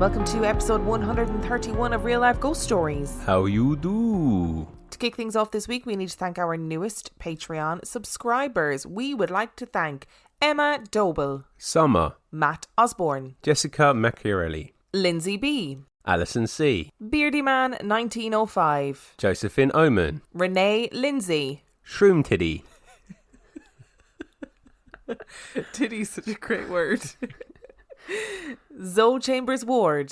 welcome to episode 131 of Real Life Ghost Stories. How you do? To kick things off this week, we need to thank our newest Patreon subscribers. We would like to thank Emma Doble, Summer, Matt Osborne, Jessica Macchiarelli, Lindsay B, Alison C, Beardyman 1905, Josephine Oman, Renee Lindsay, Shroom Tiddy, Tiddy's such a great word, Zoe Chambers Ward,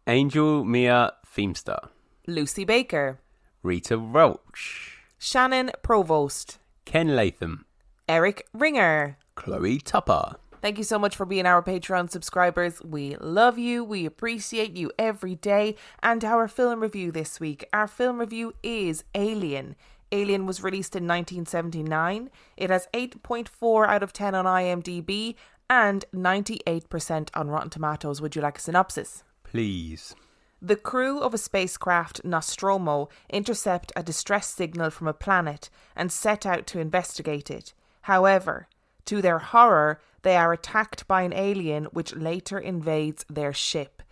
Angel Mia Feemster, Lucy Baker, Rita Roach, Shannon Provost, Ken Latham, Eric Ringer, Chloe Tupper. Thank you so much for being our Patreon subscribers. We love you. We appreciate you every day. And our film review this week. Our film review is Alien. Alien was released in 1979. It has 8.4 out of 10 on IMDb and 98% on Rotten Tomatoes. Would you like a synopsis? Please. The crew of a spacecraft Nostromo intercept a distress signal from a planet and set out to investigate it. However, to their horror, they are attacked by an alien which later invades their ship.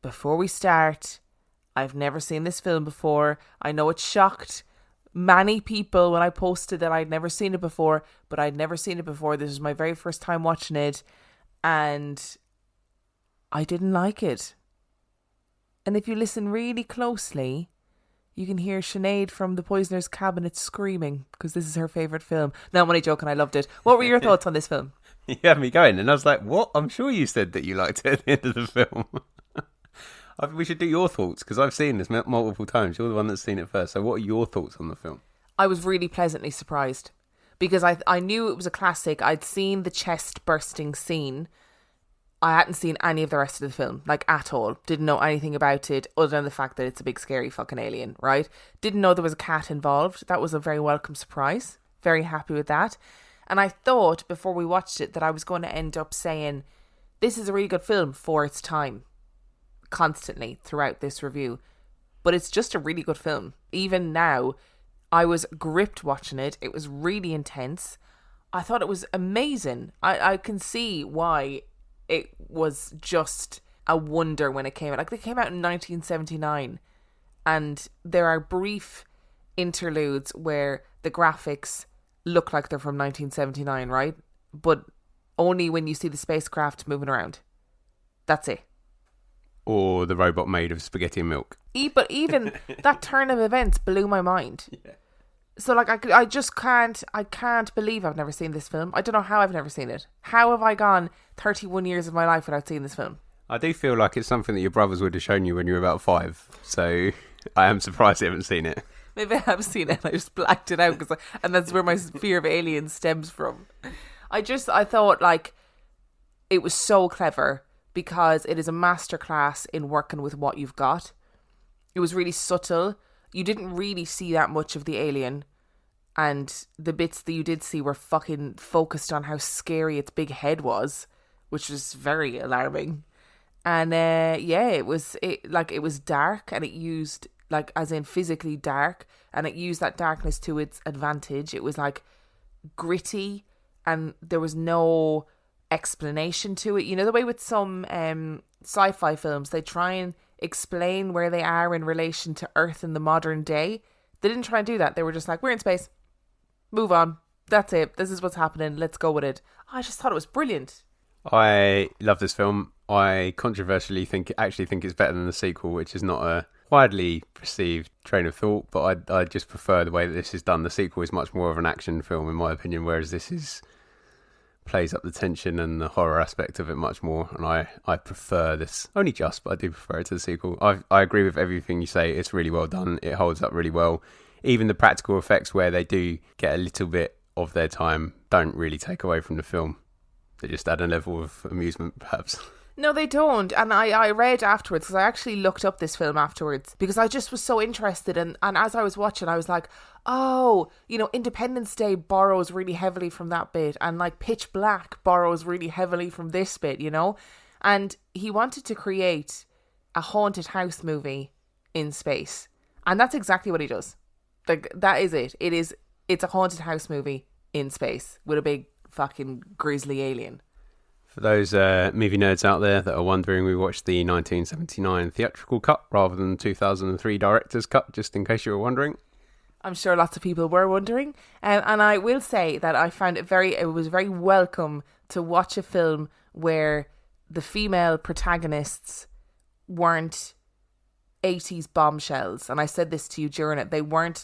Before we start, I've never seen this film before. I know it shocked many people when I posted that I'd never seen it before, but I'd never seen it before. This is my very first time watching it, and I didn't like it. And if you listen really closely, you can hear Sinead from the Poisoner's Cabinet screaming because this is her favourite film. No, I'm only joking. I loved it. What were your thoughts on this film? You had me going, and I was like, what? I'm sure you said that you liked it at the end of the film. I think we should do your thoughts, because I've seen this multiple times. You're the one that's seen it first. So what are your thoughts on the film? I was really pleasantly surprised because I knew it was a classic. I'd seen the chest bursting scene. I hadn't seen any of the rest of the film, like at all. Didn't know anything about it other than the fact that it's a big scary fucking alien, right? Didn't know there was a cat involved. That was a very welcome surprise. Very happy with that. And I thought before we watched it that I was going to end up saying, this is a really good film for its time, constantly throughout this review. But it's just a really good film. Even now, I was gripped watching it. It was really intense. I thought it was amazing. I can see why it was just a wonder when it came out. Like, they came out in 1979, and there are brief interludes where the graphics look like they're from 1979, right? But only when you see the spacecraft moving around. That's it. Or the robot made of spaghetti and milk. But even that turn of events blew my mind. Yeah. So, like, I just can't believe I've never seen this film. I don't know how I've never seen it. How have I gone 31 years of my life without seeing this film? I do feel like it's something that your brothers would have shown you when you were about 5. So I am surprised you haven't seen it. Maybe I have seen it and I just blacked it out, and that's where my fear of aliens stems from. I thought, like, it was so clever because it is a masterclass in working with what you've got. It was really subtle. You didn't really see that much of the alien, and the bits that you did see were fucking focused on how scary its big head was, which was very alarming. And it was dark, and it used, like, as in physically dark, and it used that darkness to its advantage. It was like gritty, and there was no explanation to it. You know, the way with some sci-fi films, they try and explain where they are in relation to Earth in the modern day. They didn't try and do that. They were just like, we're in space, move on, that's it, this is what's happening, let's go with it. I just thought it was brilliant. I love this film. I controversially think it's better than the sequel, which is not a widely perceived train of thought, but I just prefer the way that this is done. The sequel is much more of an action film in my opinion, whereas this plays up the tension and the horror aspect of it much more, and I prefer this, only just, but I do prefer it to the sequel. I agree with everything you say. It's really well done. It holds up really well. Even the practical effects, where they do get a little bit of their time, don't really take away from the film. They just add a level of amusement, perhaps. No, they don't. And I read afterwards, because I actually looked up this film afterwards, because I just was so interested. And as I was watching, I was like, oh, you know, Independence Day borrows really heavily from that bit. And, like, Pitch Black borrows really heavily from this bit, you know? And he wanted to create a haunted house movie in space. And that's exactly what he does. Like, that is it. It's a haunted house movie in space with a big fucking grisly alien. For those movie nerds out there that are wondering, we watched the 1979 theatrical cut rather than the 2003 director's cut, just in case you were wondering. I'm sure lots of people were wondering. And I will say that I found it was very welcome to watch a film where the female protagonists weren't 80s bombshells. And I said this to you during it. They weren't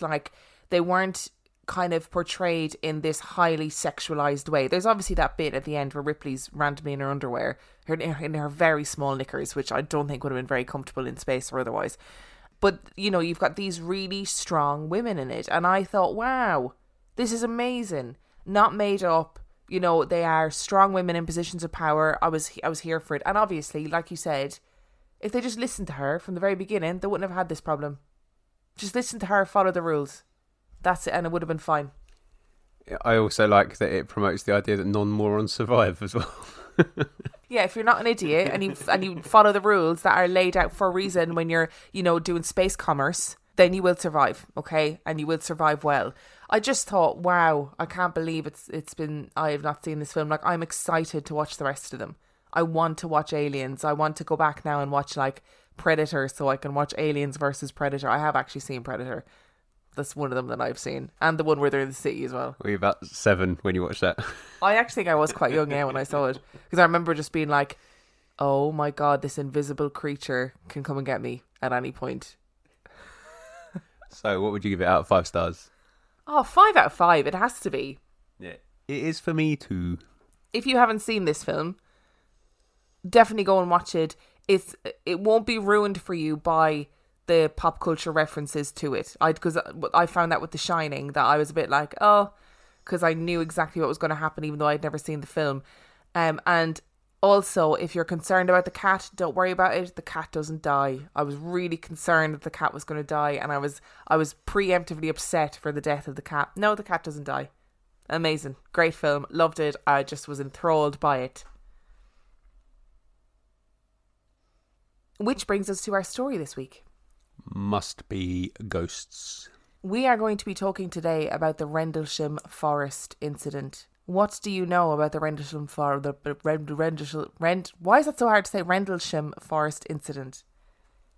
kind of portrayed in this highly sexualized way. There's obviously that bit at the end where Ripley's randomly in her underwear, in her very small knickers, which I don't think would have been very comfortable in space or otherwise. But, you know, you've got these really strong women in it. And I thought, wow, this is amazing. Not made up. You know, they are strong women in positions of power. I was here for it. And obviously, like you said, if they just listened to her from the very beginning, they wouldn't have had this problem. Just listen to her, follow the rules. That's it, and it would have been fine. I also like that it promotes the idea that non-morons survive as well. Yeah, if you're not an idiot and you follow the rules that are laid out for a reason when you're, you know, doing space commerce, then you will survive, okay? And you will survive well. I just thought, wow, I can't believe I have not seen this film. Like, I'm excited to watch the rest of them. I want to watch Aliens. I want to go back now and watch, like, Predator so I can watch Aliens versus Predator. I have actually seen Predator. That's one of them that I've seen. And the one where they're in the city as well. Were you about 7 when you watched that? I actually think I was quite young, yeah, when I saw it. Because I remember just being like, oh my God, this invisible creature can come and get me at any point. So what would you give it out of 5 stars? Oh, 5 out of 5. It has to be. Yeah, it is for me too. If you haven't seen this film, definitely go and watch it. It won't be ruined for you by the pop culture references to it. Because I found that with The Shining, that I was a bit like, oh, because I knew exactly what was going to happen even though I'd never seen the film. And also, if you're concerned about the cat, don't worry about it. The cat doesn't die. I was really concerned that the cat was going to die, and I was preemptively upset for the death of the cat. No, the cat doesn't die. Amazing. Great film. Loved it. I just was enthralled by it. Which brings us to our story this week. Must be ghosts. We are going to be talking today about the Rendlesham Forest incident. What do you know about the Rendlesham why is that so hard to say? Rendlesham Forest incident.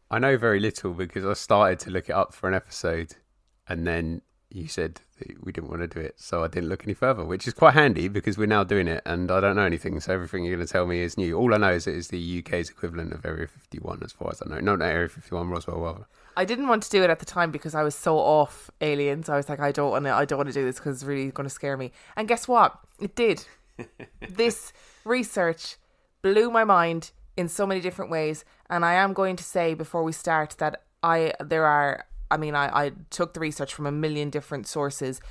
I know very little because I started to look it up for an episode and then you said that we didn't want to do it, so I didn't look any further, which is quite handy because we're now doing it and I don't know anything, so everything you're going to tell me is new. All I know is it is the UK's equivalent of Area 51 as far as I know. Not Area 51, Roswell, rather. I didn't want to do it at the time because I was so off Aliens. I was like, I don't want to do this because it's really going to scare me. And guess what? It did. This research blew my mind in so many different ways. And I am going to say before we start that I took the research from a million different sources.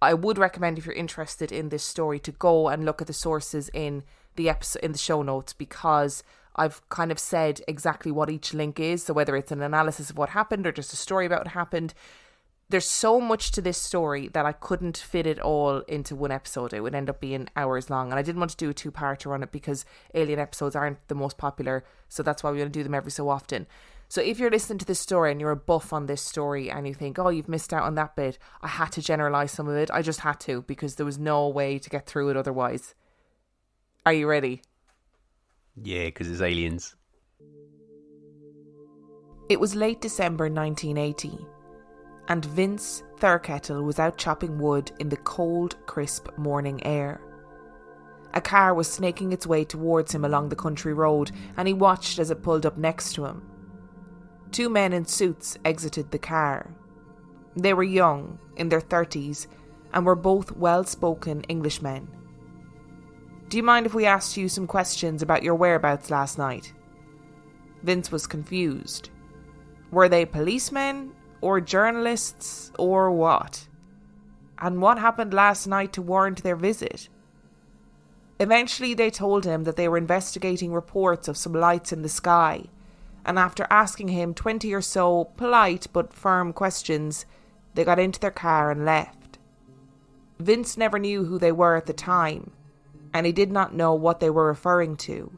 I would recommend, if you're interested in this story, to go and look at the sources in the episode, in the show notes, because I've kind of said exactly what each link is. So whether it's an analysis of what happened or just a story about what happened, there's so much to this story that I couldn't fit it all into one episode. It would end up being hours long. And I didn't want to do a 2-parter on it because Alien episodes aren't the most popular. So that's why we want to do them every so often. So if you're listening to this story and you're a buff on this story and you think, oh, you've missed out on that bit, I had to generalise some of it. I just had to because there was no way to get through it otherwise. Are you ready? Yeah, because it's aliens. It was late December 1980, and Vince Thurkettle was out chopping wood in the cold, crisp morning air. A car was snaking its way towards him along the country road, and he watched as it pulled up next to him. 2 men in suits exited the car. They were young, in their 30s, and were both well-spoken Englishmen. Do you mind if we asked you some questions about your whereabouts last night? Vince was confused. Were they policemen, or journalists, or what? And what happened last night to warrant their visit? Eventually they told him that they were investigating reports of some lights in the sky, and after asking him 20 or so polite but firm questions, they got into their car and left. Vince never knew who they were at the time, and he did not know what they were referring to.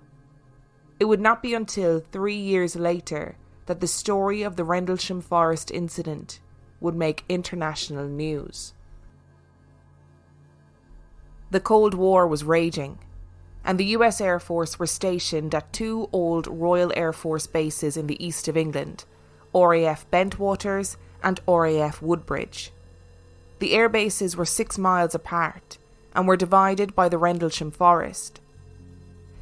It would not be until 3 years later that the story of the Rendlesham Forest incident would make international news. The Cold War was raging, and the US Air Force were stationed at two old Royal Air Force bases in the east of England, RAF Bentwaters and RAF Woodbridge. The air bases were 6 miles apart and were divided by the Rendlesham forest.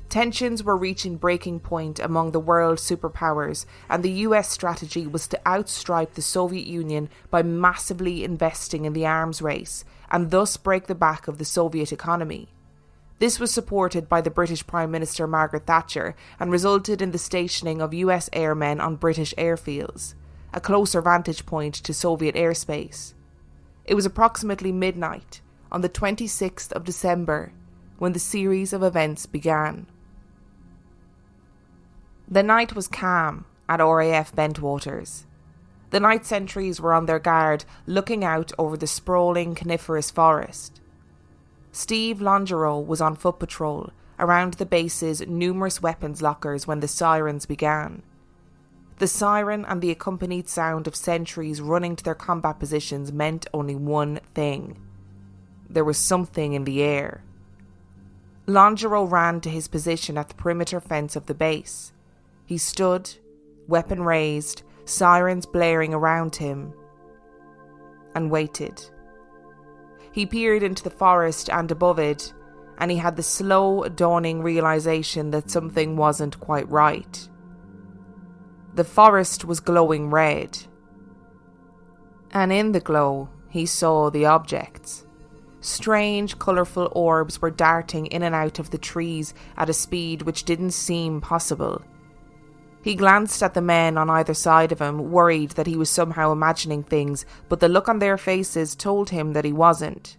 Tensions were reaching breaking point among the world superpowers, and the US strategy was to outstrip the Soviet Union by massively investing in the arms race and thus break the back of the Soviet economy. This was supported by the British Prime Minister Margaret Thatcher and resulted in the stationing of US airmen on British airfields, a closer vantage point to Soviet airspace. It was approximately midnight on the 26th of December when the series of events began. The night was calm at RAF Bentwaters. The night sentries were on their guard, looking out over the sprawling coniferous forest. Steve Longerow was on foot patrol around the base's numerous weapons lockers when the sirens began. The siren and the accompanied sound of sentries running to their combat positions meant only one thing. There was something in the air. Longerow ran to his position at the perimeter fence of the base. He stood, weapon raised, sirens blaring around him, and waited. He peered into the forest and above it, and he had the slow dawning realization that something wasn't quite right. The forest was glowing red, and in the glow he saw the objects. Strange, colourful orbs were darting in and out of the trees at a speed which didn't seem possible. He glanced at the men on either side of him, worried that he was somehow imagining things, but the look on their faces told him that he wasn't.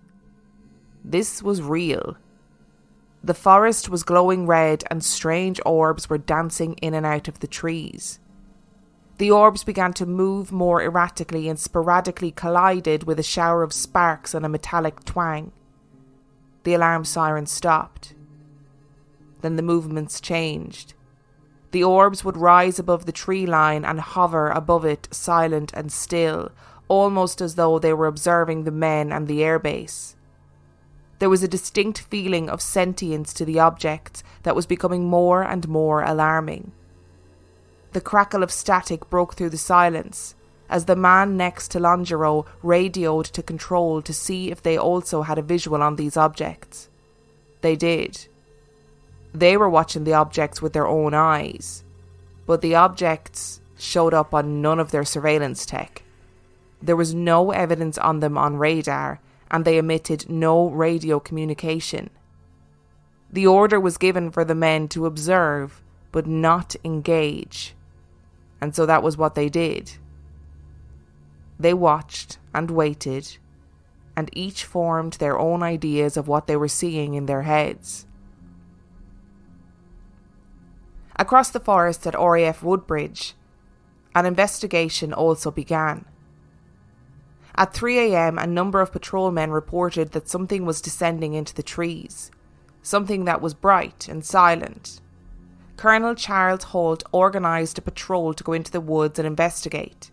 This was real. The forest was glowing red and strange orbs were dancing in and out of the trees. The orbs began to move more erratically and sporadically collided with a shower of sparks and a metallic twang. The alarm siren stopped. Then the movements changed. The orbs would rise above the tree line and hover above it, silent and still, almost as though they were observing the men and the airbase. There was a distinct feeling of sentience to the objects that was becoming more and more alarming. The crackle of static broke through the silence as the man next to Longerow radioed to control to see if they also had a visual on these objects. They did. They were watching the objects with their own eyes, but the objects showed up on none of their surveillance tech. There was no evidence on them on radar, and they emitted no radio communication. The order was given for the men to observe, but not engage, and so that was what they did. They watched and waited, and each formed their own ideas of what they were seeing in their heads. Across the forest at RAF Woodbridge, an investigation also began. At 3 a.m, a number of patrolmen reported that something was descending into the trees, something that was bright and silent. Colonel Charles Holt organised a patrol to go into the woods and investigate.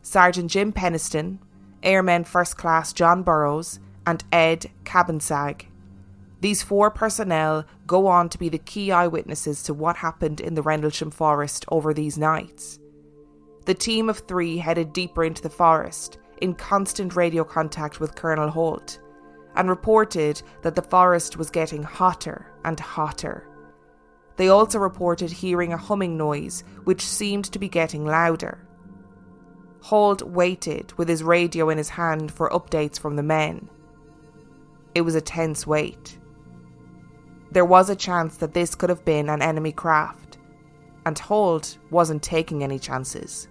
Sergeant Jim Peniston, Airmen First Class John Burrows, and Ed Cabansag. These 4 personnel go on to be the key eyewitnesses to what happened in the Rendlesham forest over these nights. The team of 3 headed deeper into the forest, in constant radio contact with Colonel Holt, and reported that the forest was getting hotter and hotter. They also reported hearing a humming noise, which seemed to be getting louder. Holt waited with his radio in his hand for updates from the men. It was a tense wait. There was a chance that this could have been an enemy craft, and Holt wasn't taking any chances.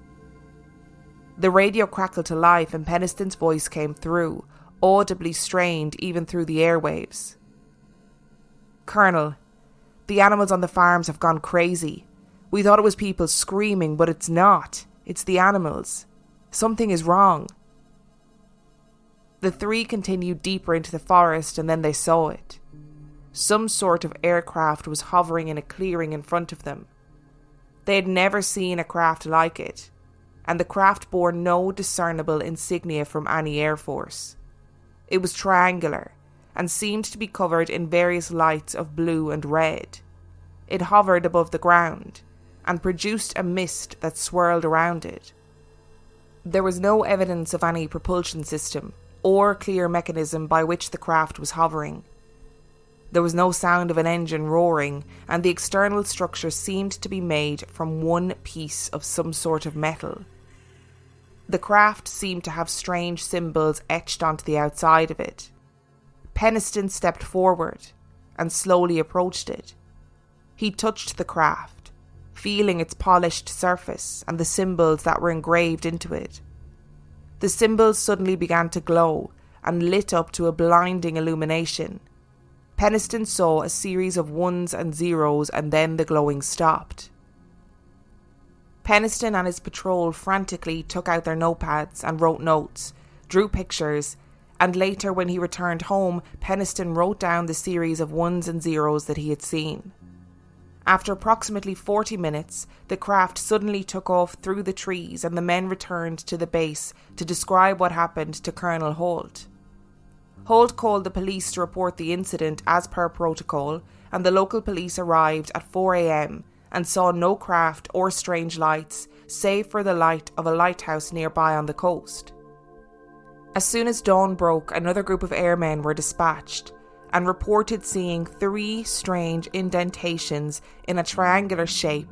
The radio crackled to life and Peniston's voice came through, audibly strained even through the airwaves. "Colonel, the animals on the farms have gone crazy. We thought it was people screaming, but it's not. It's the animals. Something is wrong." The 3 continued deeper into the forest and then they saw it. Some sort of aircraft was hovering in a clearing in front of them. They had never seen a craft like it, and the craft bore no discernible insignia from any air force. It was triangular, and seemed to be covered in various lights of blue and red. It hovered above the ground and produced a mist that swirled around it. There was no evidence of any propulsion system or clear mechanism by which the craft was hovering. There was no sound of an engine roaring, and the external structure seemed to be made from one piece of some sort of metal. The craft seemed to have strange symbols etched onto the outside of it. Peniston stepped forward and slowly approached it. He touched the craft, feeling its polished surface and the symbols that were engraved into it. The symbols suddenly began to glow and lit up to a blinding illumination. Peniston saw a series of ones and zeros, and then the glowing stopped. Peniston and his patrol frantically took out their notepads and wrote notes, drew pictures, and later when he returned home, Peniston wrote down the series of ones and zeros that he had seen. After approximately 40 minutes, the craft suddenly took off through the trees and the men returned to the base to describe what happened to Colonel Holt. Holt called the police to report the incident as per protocol, and the local police arrived at 4 a.m. and saw no craft or strange lights, save for the light of a lighthouse nearby on the coast. As soon as dawn broke, another group of airmen were dispatched and reported seeing 3 strange indentations in a triangular shape,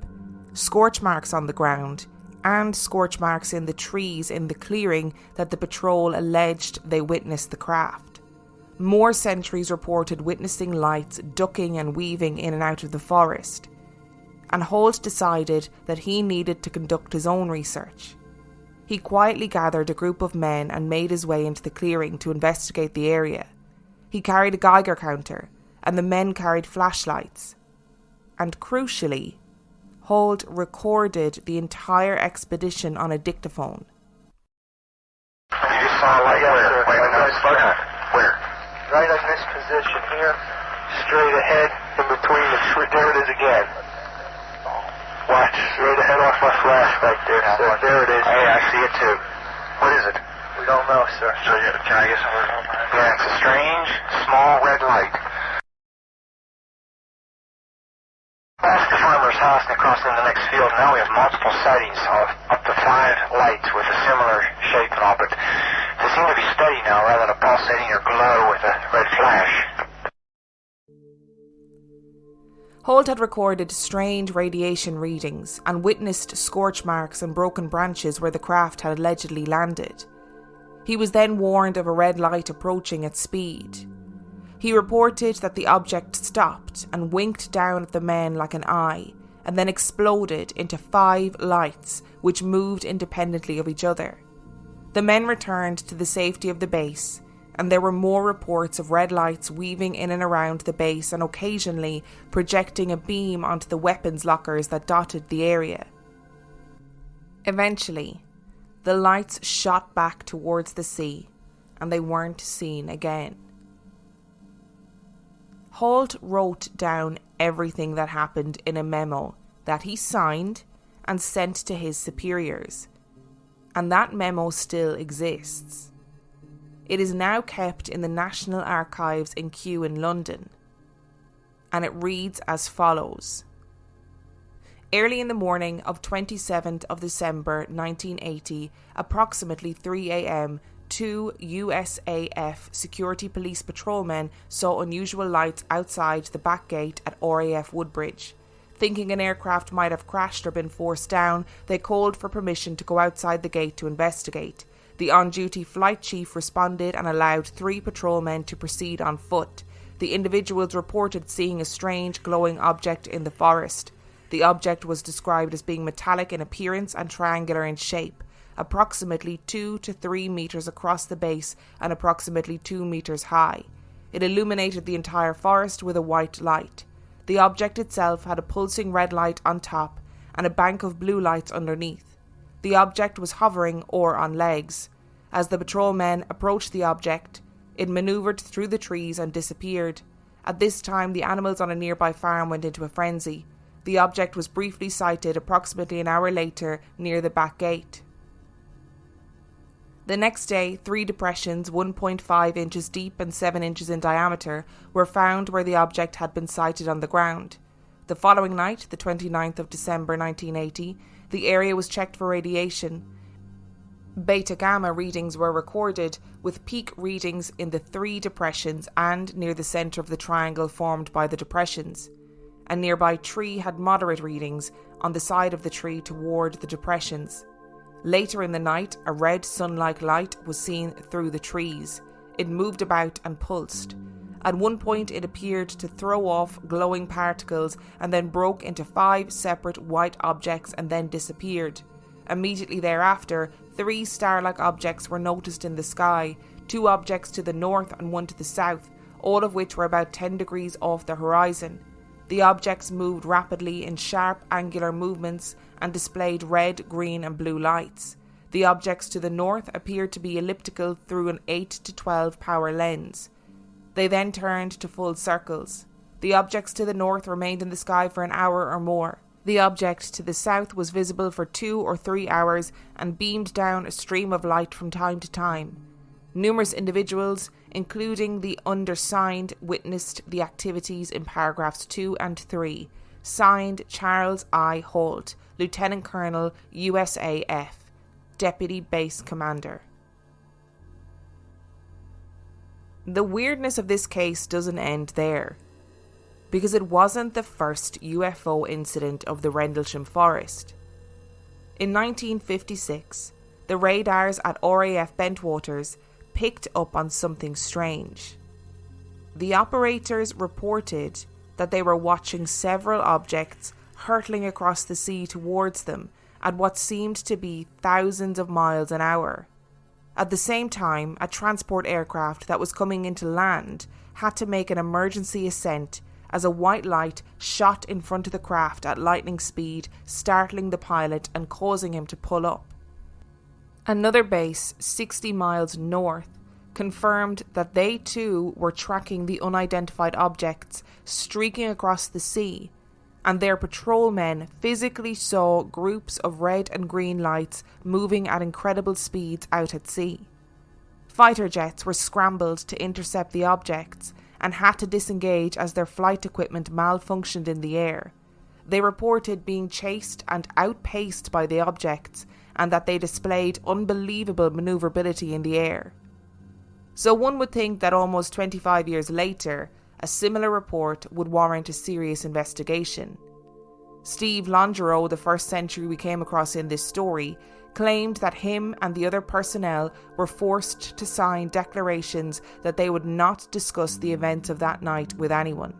scorch marks on the ground, and scorch marks in the trees in the clearing that the patrol alleged they witnessed the craft. More sentries reported witnessing lights ducking and weaving in and out of the forest, and Holt decided that he needed to conduct his own research. He quietly gathered a group of men and made his way into the clearing to investigate the area. He carried a Geiger counter, and the men carried flashlights. And crucially, Holt recorded the entire expedition on a dictaphone. You just saw a light where? Where? Right in this position here, straight ahead, in between the tree. There it is again. Watch, straight ahead off my flash right there, sir. There it is. Hey, I see it too. What is it? We don't know, sir. So, can I get some? Yeah, it's a strange, small red light. Past the farmer's house and across in the next field, now we have multiple sightings of up to 5 lights with a similar shape and all, but they seem to be steady now rather than a pulsating or glow with a red flash. Holt had recorded strange radiation readings and witnessed scorch marks and broken branches where the craft had allegedly landed. He was then warned of a red light approaching at speed. He reported that the object stopped and winked down at the men like an eye, and then exploded into 5 lights which moved independently of each other. The men returned to the safety of the base, and there were more reports of red lights weaving in and around the base and occasionally projecting a beam onto the weapons lockers that dotted the area. Eventually, the lights shot back towards the sea, and they weren't seen again. Holt wrote down everything that happened in a memo that he signed and sent to his superiors, and that memo still exists. It is now kept in the National Archives in Kew in London, and it reads as follows. Early in the morning of 27th of December 1980, approximately 3 a.m, 2 USAF security police patrolmen saw unusual lights outside the back gate at RAF Woodbridge. Thinking an aircraft might have crashed or been forced down, they called for permission to go outside the gate to investigate. The on-duty flight chief responded and allowed 3 patrolmen to proceed on foot. The individuals reported seeing a strange glowing object in the forest. The object was described as being metallic in appearance and triangular in shape, approximately 2 to 3 meters across the base and approximately 2 meters high. It illuminated the entire forest with a white light. The object itself had a pulsing red light on top and a bank of blue lights underneath. The object was hovering or on legs. As the patrolmen approached the object, it manoeuvred through the trees and disappeared. At this time, the animals on a nearby farm went into a frenzy. The object was briefly sighted approximately an hour later near the back gate. The next day, 3 depressions, 1.5 inches deep and 7 inches in diameter, were found where the object had been sighted on the ground. The following night, the 29th of December 1980, the area was checked for radiation. Beta-gamma readings were recorded, with peak readings in the 3 depressions and near the centre of the triangle formed by the depressions. A nearby tree had moderate readings on the side of the tree toward the depressions. Later in the night, a red sun-like light was seen through the trees. It moved about and pulsed. At one point, it appeared to throw off glowing particles and then broke into 5 separate white objects and then disappeared. Immediately thereafter, 3 star-like objects were noticed in the sky, 2 objects to the north and 1 to the south, all of which were about 10 degrees off the horizon. The objects moved rapidly in sharp angular movements and displayed red, green and blue lights. The objects to the north appeared to be elliptical through an 8 to 12 power lens. They then turned to full circles. The objects to the north remained in the sky for an hour or more. The object to the south was visible for 2 or 3 hours and beamed down a stream of light from time to time. Numerous individuals, including the undersigned, witnessed the activities in paragraphs 2 and 3. Signed, Charles I. Holt, Lieutenant Colonel, USAF, Deputy Base Commander. The weirdness of this case doesn't end there, because it wasn't the first UFO incident of the Rendlesham Forest. In 1956, the radars at RAF Bentwaters picked up on something strange. The operators reported that they were watching several objects hurtling across the sea towards them at what seemed to be thousands of miles an hour. At the same time, a transport aircraft that was coming into land had to make an emergency ascent as a white light shot in front of the craft at lightning speed, startling the pilot and causing him to pull up. Another base, 60 miles north, confirmed that they too were tracking the unidentified objects streaking across the sea, and their patrolmen physically saw groups of red and green lights moving at incredible speeds out at sea. Fighter jets were scrambled to intercept the objects and had to disengage as their flight equipment malfunctioned in the air. They reported being chased and outpaced by the objects, and that they displayed unbelievable maneuverability in the air. So one would think that almost 25 years later, a similar report would warrant a serious investigation. Steve Longereau, the first sentry we came across in this story, claimed that him and the other personnel were forced to sign declarations that they would not discuss the events of that night with anyone.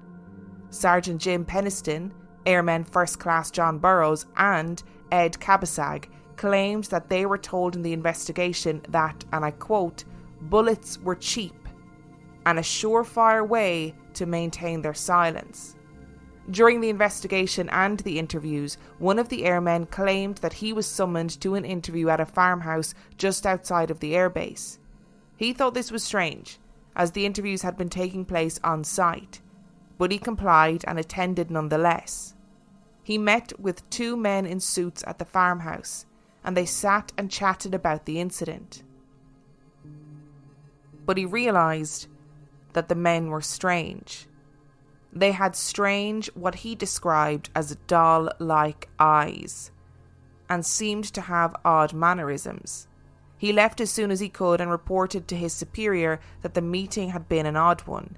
Sergeant Jim Peniston, Airman First Class John Burrows, and Ed Cabasag claimed that they were told in the investigation that, and I quote, bullets were cheap and a surefire way to maintain their silence. During the investigation and the interviews, one of the airmen claimed that he was summoned to an interview at a farmhouse just outside of the airbase. He thought this was strange, as the interviews had been taking place on site, but he complied and attended nonetheless. He met with 2 men in suits at the farmhouse, and they sat and chatted about the incident. But he realised that the men were strange. They had strange, what he described as doll-like eyes, and seemed to have odd mannerisms. He left as soon as he could and reported to his superior that the meeting had been an odd one.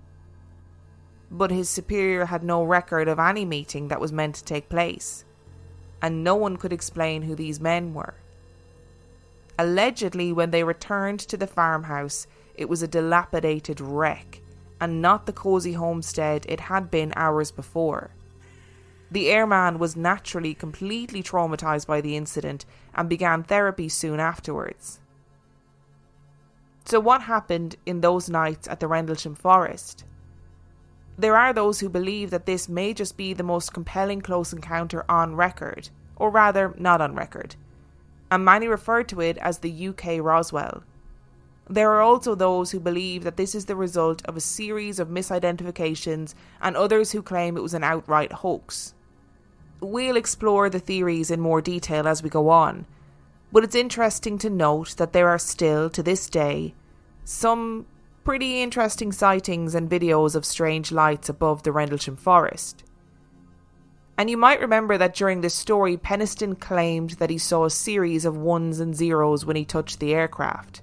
But his superior had no record of any meeting that was meant to take place, and no one could explain who these men were. Allegedly, when they returned to the farmhouse, it was a dilapidated wreck, and not the cosy homestead it had been hours before. The airman was naturally completely traumatised by the incident and began therapy soon afterwards. So what happened in those nights at the Rendlesham Forest? There are those who believe that this may just be the most compelling close encounter on record, or rather not on record, and many refer to it as the UK Roswell. There are also those who believe that this is the result of a series of misidentifications, and others who claim it was an outright hoax. We'll explore the theories in more detail as we go on, But it's interesting to note that there are still, to this day, some pretty interesting sightings and videos of strange lights above the Rendlesham forest. And you might remember that during this story, Peniston claimed that he saw a series of ones and zeros when he touched the aircraft.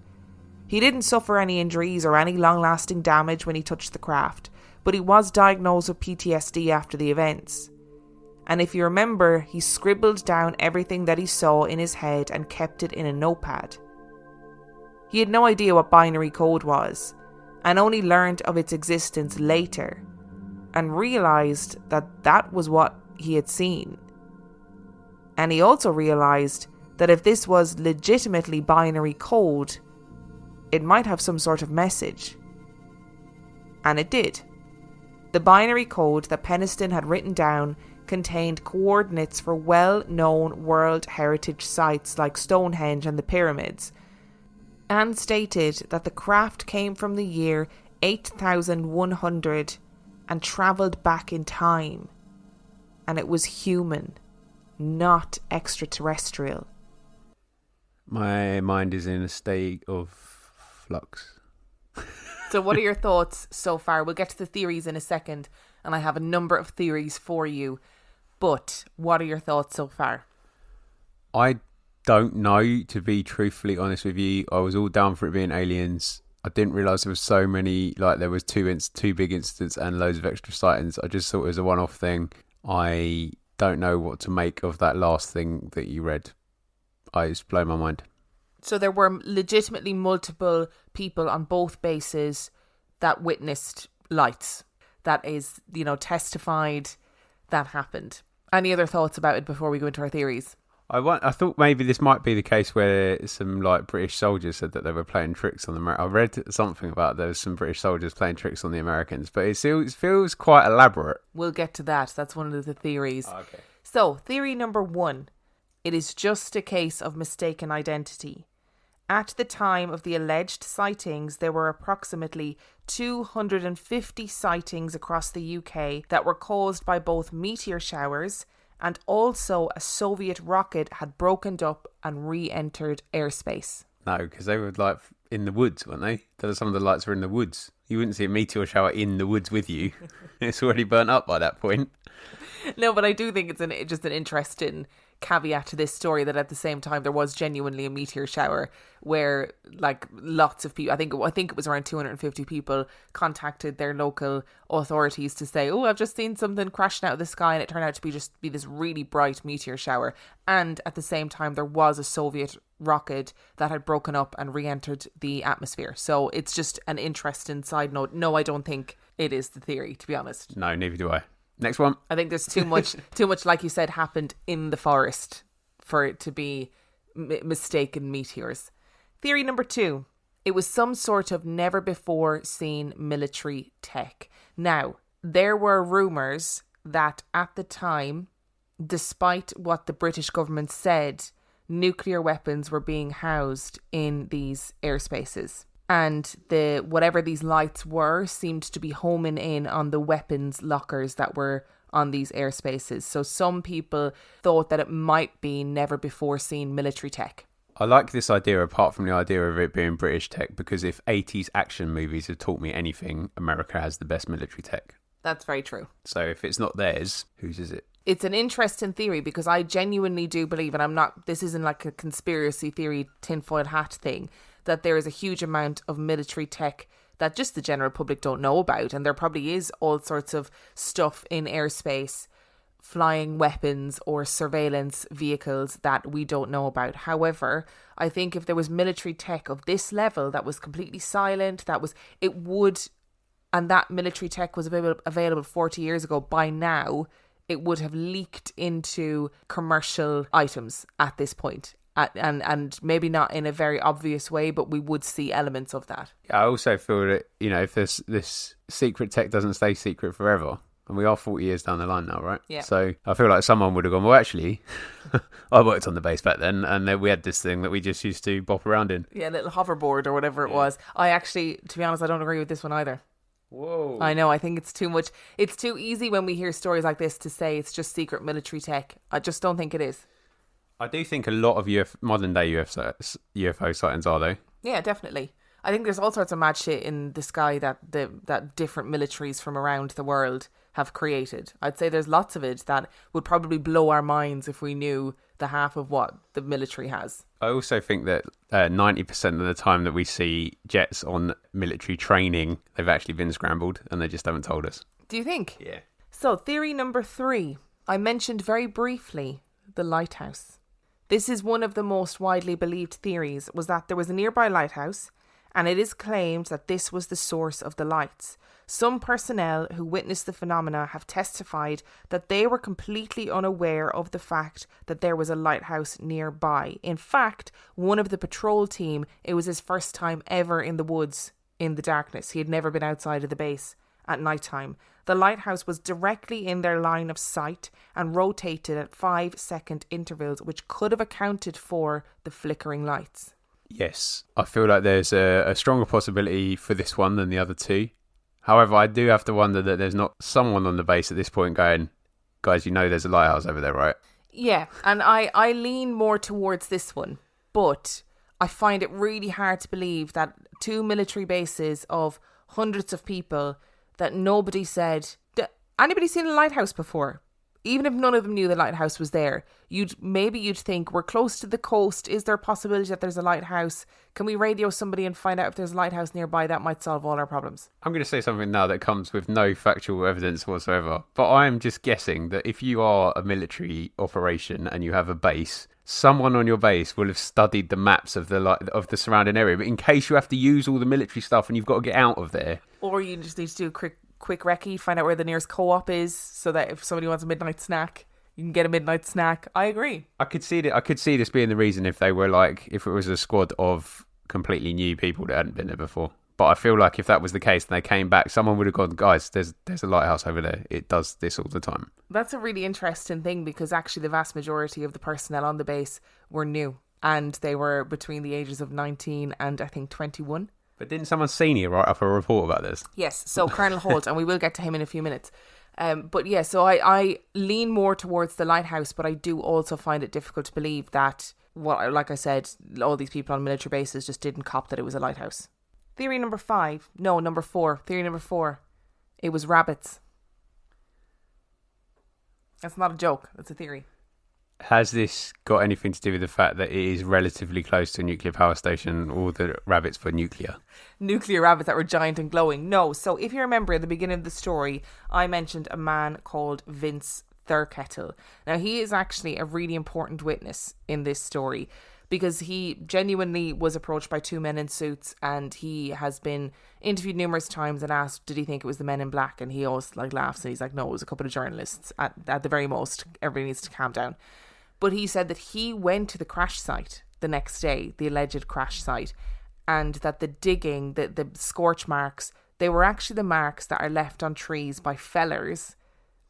He didn't suffer any injuries or any long-lasting damage when he touched the craft, but he was diagnosed with PTSD after the events. And if you remember, he scribbled down everything that he saw in his head and kept it in a notepad. He had no idea what binary code was, and only learned of its existence later, and realised that that was what he had seen. And he also realised that if this was legitimately binary code, it might have some sort of message. And it did. The binary code that Peniston had written down contained coordinates for well-known World Heritage sites like Stonehenge and the pyramids, and stated that the craft came from the year 8100 and travelled back in time, and it was human, not extraterrestrial. My mind is in a state of flux. So what are your thoughts so far? We'll get to the theories in a second, and I have a number of theories for you, but what are your thoughts so far? I don't know, to be truthfully honest with you. I was all down for it being aliens. I didn't realise there was so many, like there was two big incidents and loads of extra sightings. I just thought it was a one-off thing. I don't know what to make of that last thing that you read. It's blown my mind. So there were legitimately multiple people on both bases that witnessed lights. That is, testified that happened. Any other thoughts about it before we go into our theories? I thought maybe this might be the case where some British soldiers said that they were playing tricks on the I read something about there was some British soldiers playing tricks on the Americans, but it feels quite elaborate. We'll get to that. That's one of the theories. Oh, okay. So, theory number 1. It is just a case of mistaken identity. At the time of the alleged sightings, there were approximately 250 sightings across the UK that were caused by both meteor showers, and also a Soviet rocket had broken up and re-entered airspace. No, because they were like in the woods, weren't they? Some of the lights were in the woods. You wouldn't see a meteor shower in the woods with you. It's already burnt up by that point. No, but I do think it's just an interesting caveat to this story that at the same time there was genuinely a meteor shower where like lots of people, I think it was around 250 people, contacted their local authorities to say, oh, I've just seen something crashing out of the sky, and it turned out to be this really bright meteor shower. And at the same time there was a Soviet rocket that had broken up and re-entered the atmosphere. So it's just an interesting side note. No, I don't think it is the theory, to be honest. No, neither do I. Next one. I think there's too much, like you said, happened in the forest for it to be mistaken meteors. Theory number 2. It was some sort of never before seen military tech. Now, there were rumours that at the time, despite what the British government said, nuclear weapons were being housed in these airspaces. And whatever these lights were seemed to be homing in on the weapons lockers that were on these airspaces. So some people thought that it might be never before seen military tech. I like this idea, apart from the idea of it being British tech, because if 80s action movies have taught me anything, America has the best military tech. That's very true. So if it's not theirs, whose is it? It's an interesting theory because I genuinely do believe, and this isn't like a conspiracy theory tinfoil hat thing, that there is a huge amount of military tech that just the general public don't know about. And there probably is all sorts of stuff in airspace, flying weapons or surveillance vehicles that we don't know about. However, I think if there was military tech of this level that was completely silent, and that military tech was available 40 years ago, by now it would have leaked into commercial items at this point. And maybe not in a very obvious way, but we would see elements of that. I also feel that, if this secret tech doesn't stay secret forever, and we are 40 years down the line now, right? Yeah. So I feel like someone would have gone, well, actually, I worked on the base back then, and then we had this thing that we just used to bop around in. Yeah, a little hoverboard or whatever it was. I actually, to be honest, I don't agree with this one either. Whoa. I know, I think it's too much. It's too easy when we hear stories like this to say it's just secret military tech. I just don't think it is. I do think a lot of modern day UFO sightings are, though. Yeah, definitely. I think there's all sorts of mad shit in the sky that different militaries from around the world have created. I'd say there's lots of it that would probably blow our minds if we knew the half of what the military has. I also think that 90% of the time that we see jets on military training, they've actually been scrambled and they just haven't told us. Do you think? Yeah. So, theory number 3. I mentioned very briefly the lighthouse. This is one of the most widely believed theories, was that there was a nearby lighthouse, and it is claimed that this was the source of the lights. Some personnel who witnessed the phenomena have testified that they were completely unaware of the fact that there was a lighthouse nearby. In fact, one of the patrol team, it was his first time ever in the woods in the darkness. He had never been outside of the base at night time. The lighthouse was directly in their line of sight and rotated at 5-second intervals, which could have accounted for the flickering lights. Yes, I feel like there's a stronger possibility for this one than the other two. However, I do have to wonder that there's not someone on the base at this point going, guys, you know there's a lighthouse over there, right? Yeah, and I lean more towards this one, but I find it really hard to believe that 2 military bases of hundreds of people, that nobody said, anybody seen a lighthouse before? Even if none of them knew the lighthouse was there, you'd think, we're close to the coast. Is there a possibility that there's a lighthouse? Can we radio somebody and find out if there's a lighthouse nearby? That might solve all our problems. I'm going to say something now that comes with no factual evidence whatsoever, but I'm just guessing that if you are a military operation and you have a base, someone on your base will have studied the maps of the surrounding area. But in case you have to use all the military stuff and you've got to get out of there, or you just need to do a quick recce, find out where the nearest co-op is, so that if somebody wants a midnight snack, you can get a midnight snack. I agree. I could see this being the reason if it was a squad of completely new people that hadn't been there before. But I feel like if that was the case and they came back, someone would have gone, guys, there's a lighthouse over there. It does this all the time. That's a really interesting thing, because actually the vast majority of the personnel on the base were new, and they were between the ages of 19 and I think 21. But didn't someone senior write up a report about this? Yes, so Colonel Holt, and we will get to him in a few minutes. But yeah, so I lean more towards the lighthouse, but I do also find it difficult to believe that, like I said, all these people on military bases just didn't cop that it was a lighthouse. Theory number 4. Theory number 4. It was rabbits. That's not a joke. That's a theory. Has this got anything to do with the fact that it is relatively close to a nuclear power station, or the rabbits were nuclear? Nuclear rabbits that were giant and glowing. No. So if you remember at the beginning of the story, I mentioned a man called Vince Thurkettle. Now, he is actually a really important witness in this story, because he genuinely was approached by 2 men in suits, and he has been interviewed numerous times and asked, did he think it was the men in black? And he always laughs and he's like, no, it was a couple of journalists at the very most. Everybody needs to calm down. But he said that he went to the crash site the next day, the alleged crash site, and that the digging, the scorch marks, they were actually the marks that are left on trees by fellers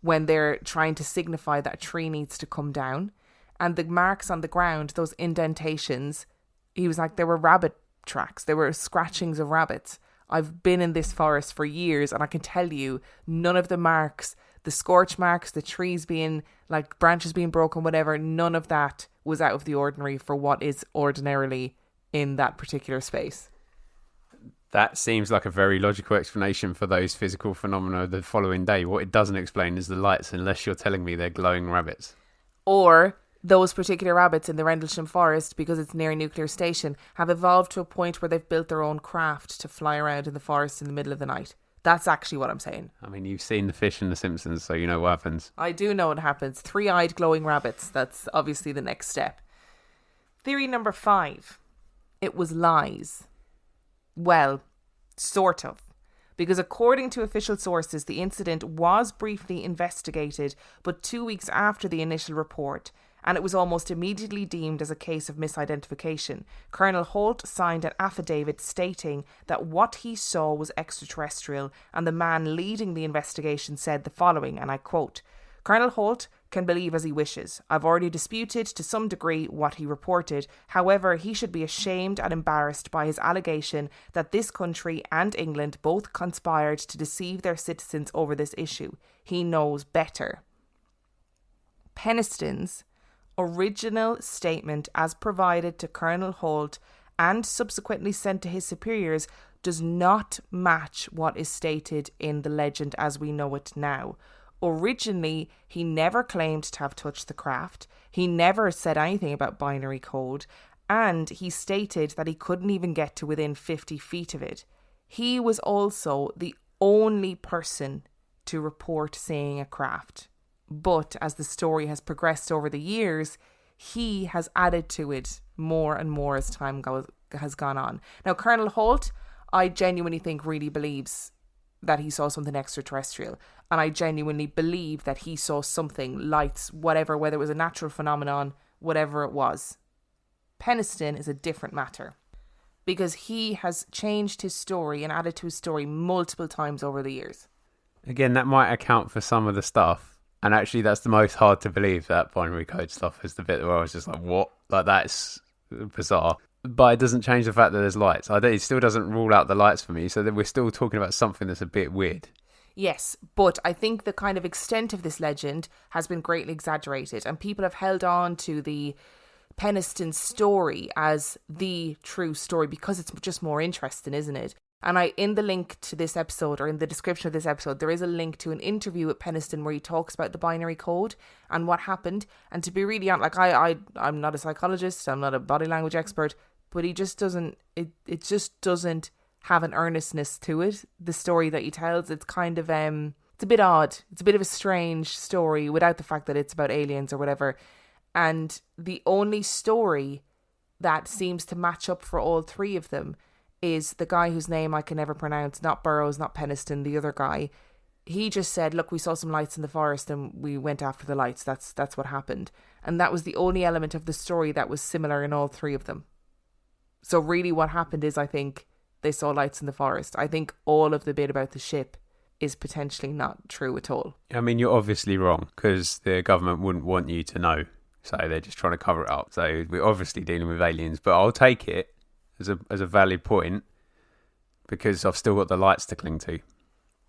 when they're trying to signify that a tree needs to come down. And the marks on the ground, those indentations, he was like, there were rabbit tracks. There were scratchings of rabbits. I've been in this forest for years, and I can tell you, none of the marks, the scorch marks, the trees being, like branches being broken, whatever, none of that was out of the ordinary for what is ordinarily in that particular space. That seems like a very logical explanation for those physical phenomena the following day. What it doesn't explain is the lights, unless you're telling me they're glowing rabbits. Or those particular rabbits in the Rendlesham forest, because it's near a nuclear station, have evolved to a point where they've built their own craft to fly around in the forest in the middle of the night. That's actually what I'm saying. I mean, you've seen the fish in The Simpsons, so you know what happens. I do know what happens. 3-eyed glowing rabbits. That's obviously the next step. Theory number 5. It was lies. Well, sort of. Because according to official sources, the incident was briefly investigated, but 2 weeks after the initial report, and it was almost immediately deemed as a case of misidentification. Colonel Holt signed an affidavit stating that what he saw was extraterrestrial, and the man leading the investigation said the following, and I quote, "Colonel Holt can believe as he wishes. I've already disputed to some degree what he reported. However, he should be ashamed and embarrassed by his allegation that this country and England both conspired to deceive their citizens over this issue. He knows better." Penistons original statement as provided to Colonel Holt and subsequently sent to his superiors does not match what is stated in the legend as we know it now. Originally, he never claimed to have touched the craft. He never said anything about binary code, and he stated that he couldn't even get to within 50 feet of it. He was also the only person to report seeing a craft. But as the story has progressed over the years, he has added to it more and more as time has gone on. Now, Colonel Holt, I genuinely think really believes that he saw something extraterrestrial. And I genuinely believe that he saw something, lights, whatever, whether it was a natural phenomenon, whatever it was. Peniston is a different matter, because he has changed his story and added to his story multiple times over the years. Again, that might account for some of the stuff. And actually, that's the most hard to believe, that binary code stuff is the bit where I was just like, what? Like, that's bizarre. But it doesn't change the fact that there's lights. It still doesn't rule out the lights for me, so that we're still talking about something that's a bit weird. Yes, but I think the kind of extent of this legend has been greatly exaggerated, and people have held on to the Peniston story as the true story because it's just more interesting, isn't it? And in the link to this episode, or in the description of this episode, there is a link to an interview with Peniston where he talks about the binary code and what happened. And to be really honest, I'm not a psychologist, I'm not a body language expert, but he just doesn't, it just doesn't have an earnestness to it. The story that he tells, it's kind of, it's a bit odd. It's a bit of a strange story without the fact that it's about aliens or whatever. And the only story that seems to match up for all three of them is the guy whose name I can never pronounce, not Burroughs, not Peniston, the other guy. He just said, look, we saw some lights in the forest and we went after the lights. That's what happened. And that was the only element of the story that was similar in all three of them. So really what happened is, I think they saw lights in the forest. I think all of the bit about the ship is potentially not true at all. I mean, you're obviously wrong, because the government wouldn't want you to know. So they're just trying to cover it up. So we're obviously dealing with aliens, but I'll take it as a valid point, because I've still got the lights to cling to.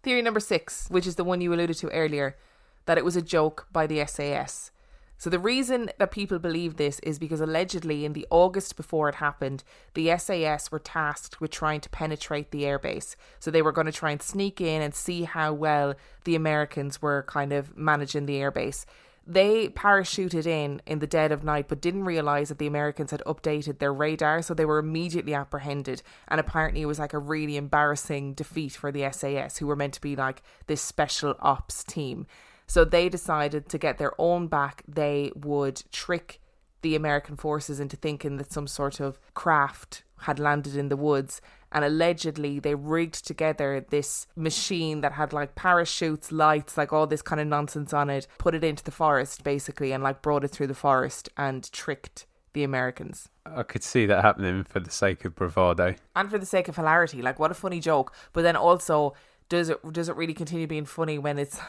Theory number 6, which is the one you alluded to earlier, that it was a joke by the SAS. So the reason that people believe this is because allegedly in the August before it happened, the SAS were tasked with trying to penetrate the airbase. So they were going to try and sneak in and see how well the Americans were kind of managing the airbase. They parachuted in the dead of night, but didn't realise that the Americans had updated their radar, so they were immediately apprehended. And apparently it was like a really embarrassing defeat for the SAS, who were meant to be like this special ops team. So they decided to get their own back. They would trick the American forces into thinking that some sort of craft had landed in the woods. And allegedly they rigged together this machine that had like parachutes, lights, like all this kind of nonsense on it, put it into the forest basically, and like brought it through the forest and tricked the Americans. I could see that happening for the sake of bravado. And for the sake of hilarity. Like, what a funny joke. But then also, does it really continue being funny when it's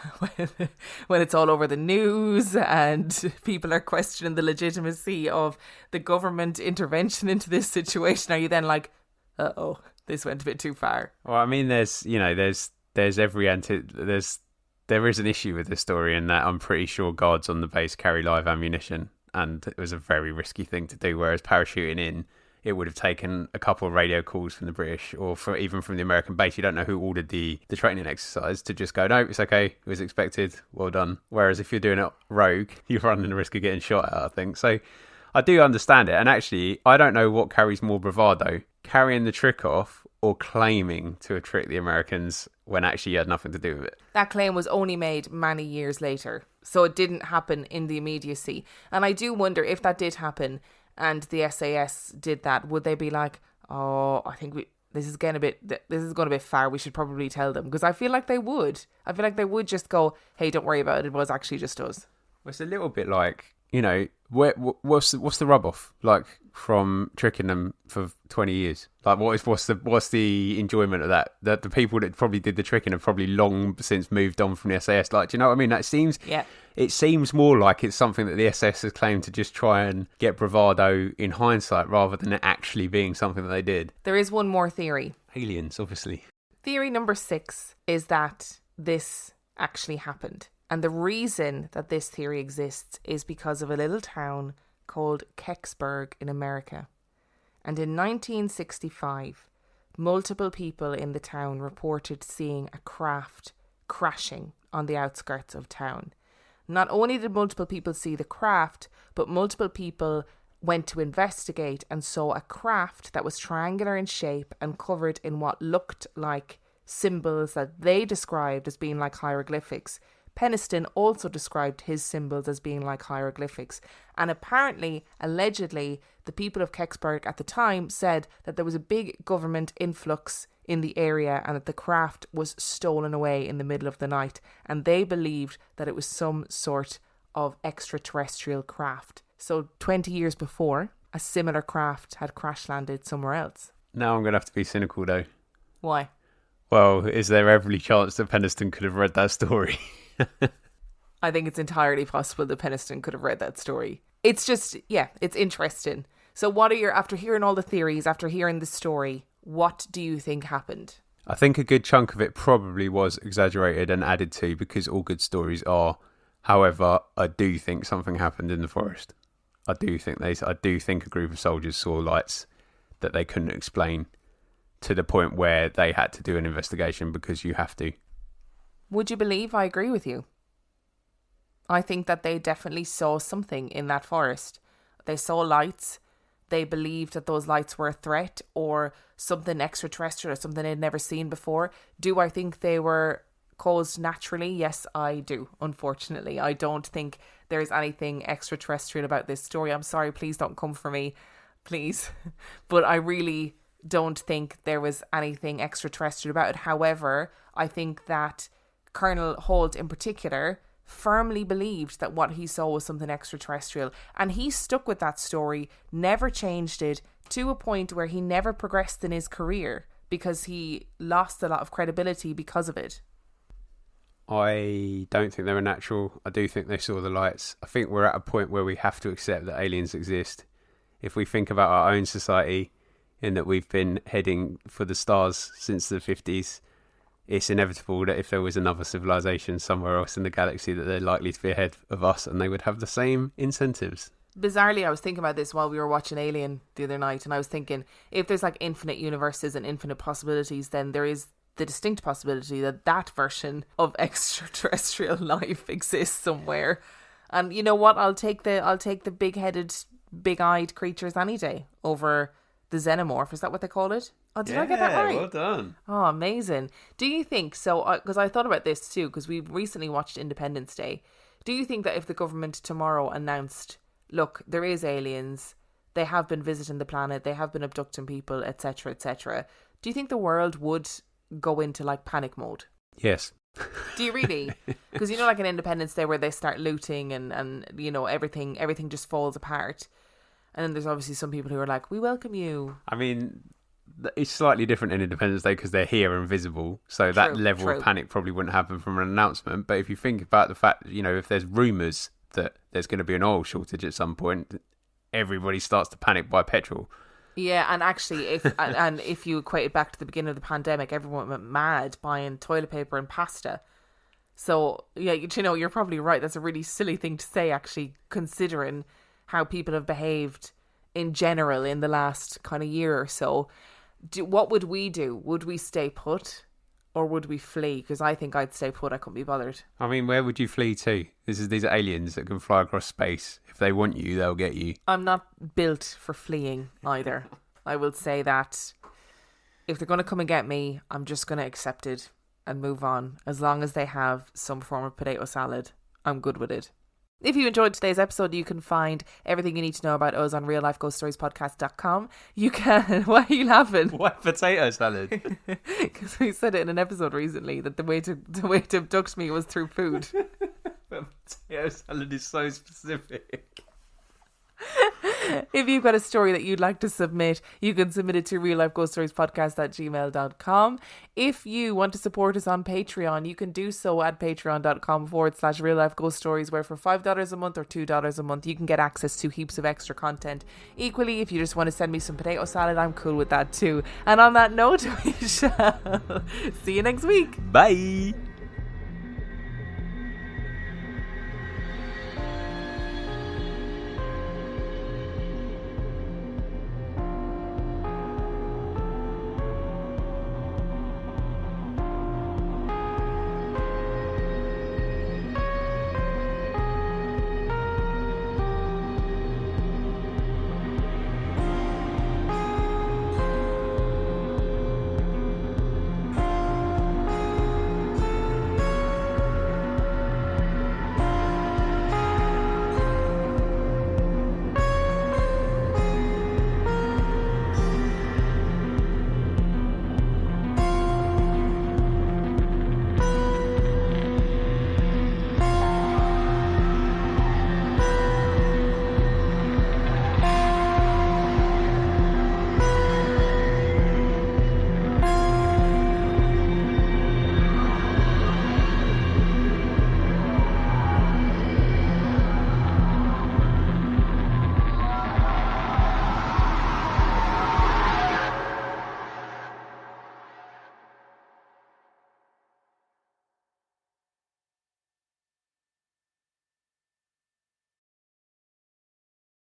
when it's all over the news and people are questioning the legitimacy of the government intervention into this situation? Are you then like, uh-oh, this went a bit too far? Well, I mean, there is an issue with this story in that I'm pretty sure guards on the base carry live ammunition, and it was a very risky thing to do, whereas parachuting in, it would have taken a couple of radio calls from the British or even from the American base. You don't know who ordered the training exercise to just go, no, it's okay, it was expected, well done. Whereas if you're doing it rogue, you're running the risk of getting shot at, I think. So I do understand it. And actually, I don't know what carries more bravado, carrying the trick off or claiming to have tricked the Americans when actually you had nothing to do with it. That claim was only made many years later, so it didn't happen in the immediacy. And I do wonder if that did happen and the SAS did that, would they be like, oh, I think this is going a bit far, we should probably tell them? Because I feel like they would. I feel like they would just go, hey, don't worry about it, it was actually just us. Well, it's a little bit like, you know, what's the rub off like from tricking them for 20 years? Like, what's the enjoyment of that? That the people that probably did the tricking have probably long since moved on from the SAS. Like, do you know what I mean? That seems, yeah. It seems more like it's something that the SAS has claimed to just try and get bravado in hindsight, rather than it actually being something that they did. There is one more theory. Aliens, obviously. Theory number 6 is that this actually happened. And the reason that this theory exists is because of a little town called Kecksburg in America. And in 1965, multiple people in the town reported seeing a craft crashing on the outskirts of town. Not only did multiple people see the craft, but multiple people went to investigate and saw a craft that was triangular in shape and covered in what looked like symbols that they described as being like hieroglyphics. Penniston also described his symbols as being like hieroglyphics. And apparently, allegedly, the people of Kecksburg at the time said that there was a big government influx in the area and that the craft was stolen away in the middle of the night. And they believed that it was some sort of extraterrestrial craft. So 20 years before, a similar craft had crash landed somewhere else. Now I'm going to have to be cynical though. Why? Well, is there every chance that Penniston could have read that story? I think it's entirely possible that Penniston could have read that story. It's just, yeah, it's interesting. So what are your, after hearing all the theories, after hearing the story, what do you think happened? I think a good chunk of it probably was exaggerated and added to, because all good stories are. However, I do think something happened in the forest. I do think a group of soldiers saw lights that they couldn't explain, to the point where they had to do an investigation, because you have to. Would you believe I agree with you? I think that they definitely saw something in that forest. They saw lights. They believed that those lights were a threat or something extraterrestrial or something they'd never seen before. Do I think they were caused naturally? Yes, I do. Unfortunately, I don't think there's anything extraterrestrial about this story. I'm sorry, please don't come for me, please. But I really don't think there was anything extraterrestrial about it. However, I think that Colonel Holt in particular firmly believed that what he saw was something extraterrestrial, and he stuck with that story, never changed it, to a point where he never progressed in his career because he lost a lot of credibility because of it. I don't think they were natural. I do think they saw the lights. I think we're at a point where we have to accept that aliens exist. If we think about our own society, in that we've been heading for the stars since the 50s, it's inevitable that if there was another civilization somewhere else in the galaxy, that they're likely to be ahead of us and they would have the same incentives. Bizarrely, I was thinking about this while we were watching Alien the other night, and I was thinking, if there's like infinite universes and infinite possibilities, then there is the distinct possibility that that version of extraterrestrial life exists somewhere. And you know what? I'll take the big-headed, big-eyed creatures any day over the xenomorph. Is that what they call it? Oh, did I get that right? Well done. Oh, amazing. Do you think, so, because I thought about this too, because we recently watched Independence Day. Do you think that if the government tomorrow announced, look, there is aliens, they have been visiting the planet, they have been abducting people, etc., etc., do you think the world would go into like panic mode? Yes. Do you really? Because you know, like in Independence Day where they start looting and you know, everything just falls apart. And then there's obviously some people who are like, we welcome you. I mean, it's slightly different in Independence Day because they're here and visible. So that level of panic probably wouldn't happen from an announcement. But if you think about the fact, you know, if there's rumours that there's going to be an oil shortage at some point, everybody starts to panic by petrol. Yeah, and actually, if you equate it back to the beginning of the pandemic, everyone went mad buying toilet paper and pasta. So, yeah, you know, you're probably right. That's a really silly thing to say, actually, considering how people have behaved in general in the last kind of year or so. What would we do? Would we stay put or would we flee? Because I think I'd stay put. I couldn't be bothered. I mean, where would you flee to? These are aliens that can fly across space. If they want you, they'll get you. I'm not built for fleeing either. I will say that if they're going to come and get me, I'm just going to accept it and move on. As long as they have some form of potato salad, I'm good with it. If you enjoyed today's episode, you can find everything you need to know about us on reallifeghoststoriespodcast.com. You can... Why are you laughing? Why potato salad? Because we said it in an episode recently that the way to abduct me was through food. But potato salad is so specific. If you've got a story that you'd like to submit, you can submit it to reallifeghoststoriespodcast@gmail.com. If you want to support us on Patreon, you can do so at patreon.com/reallifeghoststories, where for $5 a month or $2 a month, you can get access to heaps of extra content. Equally, if you just want to send me some potato salad, I'm cool with that too. And on that note, we shall see you next week. Bye.